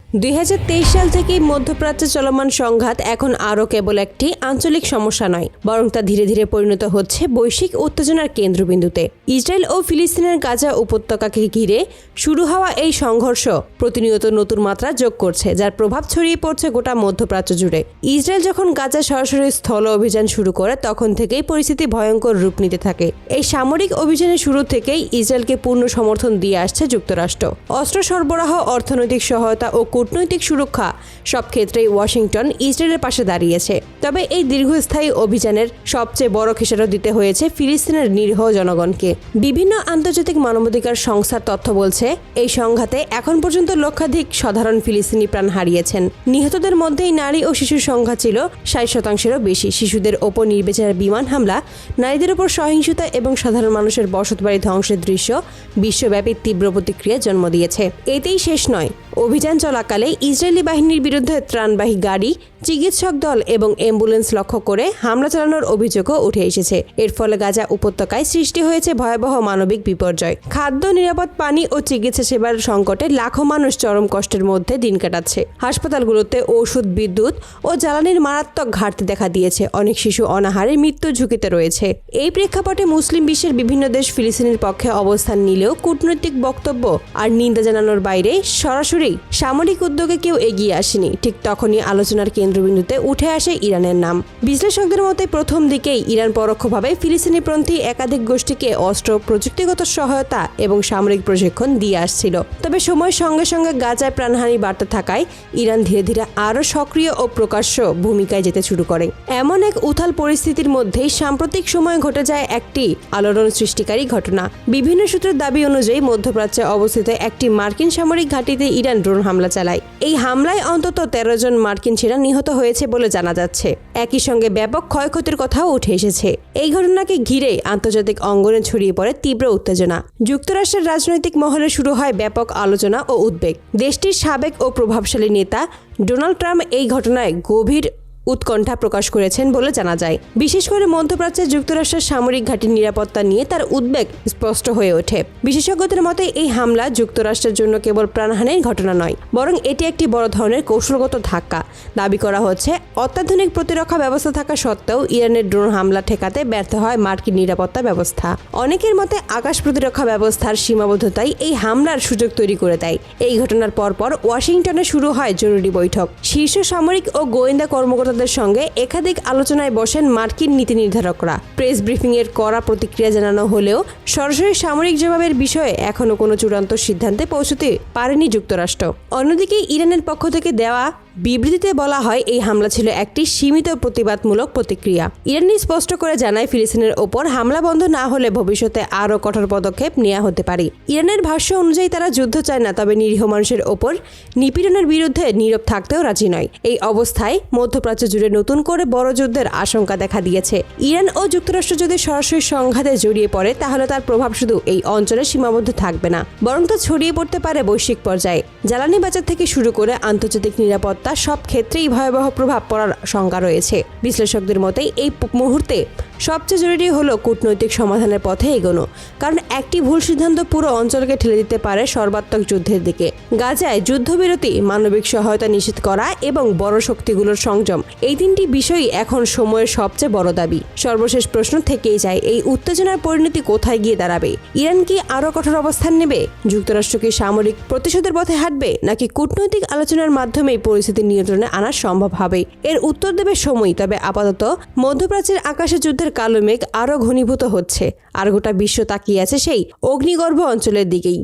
2023 সাল থেকেই মধ্যপ্রাচ্যে চলমান সংঘাত এখন আরও কেবল একটি আঞ্চলিক সমস্যা নয়, বরং তা ধীরে ধীরে পরিণত হচ্ছে বৈশ্বিক উত্তেজনার কেন্দ্রবিন্দুতে। ইসরায়েল ও ফিলিস্তিনের গাজা উপত্যকাকে ঘিরে শুরু হওয়া এই সংঘর্ষ প্রতিনিয়ত নতুন মাত্রা যোগ করছে, যার প্রভাব ছড়িয়ে পড়ছে গোটা মধ্যপ্রাচ্য জুড়ে। ইসরায়েল যখন গাজা সরাসরি স্থল অভিযান শুরু করে, তখন থেকেই পরিস্থিতি ভয়ঙ্কর রূপ নিতে থাকে। এই সামরিক অভিযানের শুরু থেকেই ইসরায়েলকে পূর্ণ সমর্থন দিয়ে আসছে যুক্তরাষ্ট্র। অস্ত্র সরবরাহ, অর্থনৈতিক সহায়তা ও কূটনৈতিক সুরক্ষা সব ক্ষেত্রেই ওয়াশিংটন ইসরায়েলের পাশে দাঁড়িয়েছে। তবে এই দীর্ঘস্থায়ী অভিযানের সবচেয়ে বড় খেসারত দিতে হয়েছে ফিলিস্তিনের নিরীহ জনগণকে। বিভিন্ন আন্তর্জাতিক মানবাধিকার সংস্থার তথ্য বলছে, এই সংঘাতে এখন পর্যন্ত লক্ষাধিক সাধারণ ফিলিস্তিনি প্রাণ হারিয়েছেন। নিহতদের মধ্যেই নারী ও শিশুর সংখ্যা ছিল 60%-এরও বেশি। শিশুদের ওপর নির্বিচারে বিমান হামলা, নারীদের ওপর সহিংসতা এবং সাধারণ মানুষের বসতবাড়ি ধ্বংসের দৃশ্য বিশ্বব্যাপী তীব্র প্রতিক্রিয়া জন্ম দিয়েছে। এতেই শেষ নয়, অভিযান চলাকালে ইসরায়েলি বাহিনীর বিরুদ্ধে ত্রাণবাহী গাড়ি, চিকিৎসক দল এবং অ্যাম্বুলেন্স লক্ষ্য করে হামলা চালানোর অভিযোগও উঠে এসেছে। এর ফলে গাজা উপত্যকায় সৃষ্টি হয়েছে ভয়াবহ মানবিক বিপর্যয়। খাদ্য, নিরাপদ পানি ও চিকিৎসা সেবার সংকটে লাখো মানুষ চরম কষ্টের মধ্যে দিন কাটাচ্ছে। হাসপাতালগুলোতে ওষুধ, বিদ্যুৎ ও জ্বালানির মারাত্মক ঘাটতি দেখা দিয়েছে। অনেক শিশু অনাহারে মৃত্যুর ঝুঁকিতে রয়েছে। এই প্রেক্ষাপটে মুসলিম বিশ্বের বিভিন্ন দেশ ফিলিস্তিনের পক্ষে অবস্থান নিলেও কূটনৈতিক বক্তব্য আর নিন্দা জানানোর বাইরে সরাসরি সামরিক উদ্যোগে কেউ এগিয়ে আসেনি। ঠিক তখনই আলোচনার কেন্দ্রবিন্দুতে উঠে আসে ইরানের নাম। বিশ্লেষকদের মতে প্রথম দিকেই ইরান পরোক্ষভাবে ফিলিস্তিনিপন্থী একাধিক গোষ্ঠীকে অস্ত্র, প্রযুক্তিগত সহায়তা এবং সামরিক প্রশিক্ষণ দিয়ে আসছিল। তবে সময়ের সঙ্গে সঙ্গে গাজায় প্রাণহানি বাড়তে থাকায় ইরান ধীরে ধীরে আরও সক্রিয় ও প্রকাশ্য ভূমিকায় যেতে শুরু করে। এমন এক উথাল পরিস্থিতির মধ্যেই সাম্প্রতিক সময়ে ঘটে যায় একটি আলোড়ন সৃষ্টিকারী ঘটনা। বিভিন্ন সূত্রের দাবি অনুযায়ী মধ্যপ্রাচ্যে অবস্থিত একটি মার্কিন সামরিক ঘাঁটিতে ইরান ড্রোন হামলা চালায়। এই হামলায় অন্তত 13 জন মার্কিন সেনা নিহত হয়েছে বলে জানা যাচ্ছে। একই সঙ্গে ব্যাপক ক্ষয়ক্ষতির কথাও উঠে এসেছে। এই ঘটনাকে ঘিরে আন্তর্জাতিক অঙ্গনে ছড়িয়ে পড়ে তীব্র উত্তেজনা। যুক্তরাষ্ট্রের রাজনৈতিক মহলে শুরু হয় ব্যাপক আলোচনা ও উদ্বেগ। দেশটির সাবেক ও প্রভাবশালী নেতা ডোনাল্ড ট্রাম্প এই ঘটনায় গভীর উৎকণ্ঠা প্রকাশ করেছেন বলে জানা যায়। বিশেষ করে মধ্যপ্রাচ্যে যুক্তরাষ্ট্রের সামরিক ঘাঁটির নিরাপত্তা নিয়ে তার উদ্বেগ স্পষ্ট হয়ে ওঠে। বিশেষজ্ঞদের মতে এই হামলা যুক্তরাষ্ট্রের জন্য কেবল প্রাণহানির ঘটনা নয়, বরং এটি একটি বড় ধরনের কৌশলগত ধাক্কা। দাবি করা হচ্ছে, অত্যাধুনিক প্রতিরক্ষা ব্যবস্থা থাকা সত্ত্বেও ইরানের ড্রোন হামলা ঠেকাতে ব্যর্থ হয় মার্কিন নিরাপত্তা ব্যবস্থা। অনেকের মতে আকাশ প্রতিরক্ষা ব্যবস্থার সীমাবদ্ধতাই এই হামলার সুযোগ তৈরি করে দেয়। এই ঘটনার পরপর ওয়াশিংটনে শুরু হয় জরুরি বৈঠক। শীর্ষ সামরিক ও গোয়েন্দা কর্মকর্তাদের সঙ্গে একাধিক আলোচনায় বসেন মার্কিন নীতি নির্ধারকরা। প্রেস ব্রিফিং এর কড়া প্রতিক্রিয়া জানানো হলেও সরাসরি সামরিক জবাবের বিষয়ে এখনো কোনো চূড়ান্ত সিদ্ধান্তে পৌঁছতে পারেনি যুক্তরাষ্ট্র। অন্যদিকে ইরানের পক্ষ থেকে দেওয়া বিবৃতিতে বলা হয়, এই হামলা ছিল একটি সীমিত প্রতিবাদমূলক প্রতিক্রিয়া। ইরানি স্পষ্ট করে জানায়, ফিলিস্তিনের ওপর হামলা বন্ধ না হলে ভবিষ্যতে আরও কঠোর পদক্ষেপ নেওয়া হতে পারে। ইরানের ভাষ্য অনুযায়ী তারা যুদ্ধ চায় না, তবে নিরীহ মানুষের ওপর নিপীড়নের বিরুদ্ধে নীরব থাকতেও রাজি নয়। এই অবস্থায় মধ্যপ্রাচ্য জুড়ে নতুন করে বড় যুদ্ধের আশঙ্কা দেখা দিয়েছে। ইরান ও যুক্তরাষ্ট্র যদি সরাসরি সংঘাতে জড়িয়ে পড়ে, তাহলে তার প্রভাব শুধু এই অঞ্চলে সীমাবদ্ধ থাকবে না, বরং তা ছড়িয়ে পড়তে পারে বৈশ্বিক পর্যায়ে। জ্বালানি বাজার থেকে শুরু করে আন্তর্জাতিক নিরাপত্তা সব ক্ষেত্রেই ভয়াবহ প্রভাব পড়ার শঙ্কা রয়েছে। বিশ্লেষকদের মতে এই মুহূর্তে সবচেয়ে জরুরি হলো কূটনৈতিক সমাধানের পথে এগোনো, কারণ একটি ভুল সিদ্ধান্ত পুরো অঞ্চলকে ঠেলে দিতে পারে সর্বাত্মক যুদ্ধের দিকে। গাজায় যুদ্ধবিরতি, মানবিক সহায়তা নিশ্চিত করা এবং বড় শক্তিগুলোর সংযম, এই তিনটি বিষয়ই এখন সময়ের সবচেয়ে বড় দাবি। সর্বশেষ প্রশ্ন থেকেই যায়, এই উত্তেজনার পরিণতি কোথায় গিয়ে দাঁড়াবে? ইরান কি আরও কঠোর অবস্থান নেবে? যুক্তরাষ্ট্র কি সামরিক প্রতিশোধের পথে হাঁটবে, নাকি কূটনৈতিক আলোচনার মাধ্যমেই পরিস্থিতি নিয়ন্ত্রণে আনা সম্ভব হবে? এর উত্তর দেবে সময়। তবে আপাতত মধ্যপ্রাচ্যের আকাশে যুদ্ধের কালো মেঘ আরও ঘনীভূত হচ্ছে, আর গোটা বিশ্ব তাকিয়ে আছে সেই অগ্নিগর্ভ অঞ্চলের দিকেই।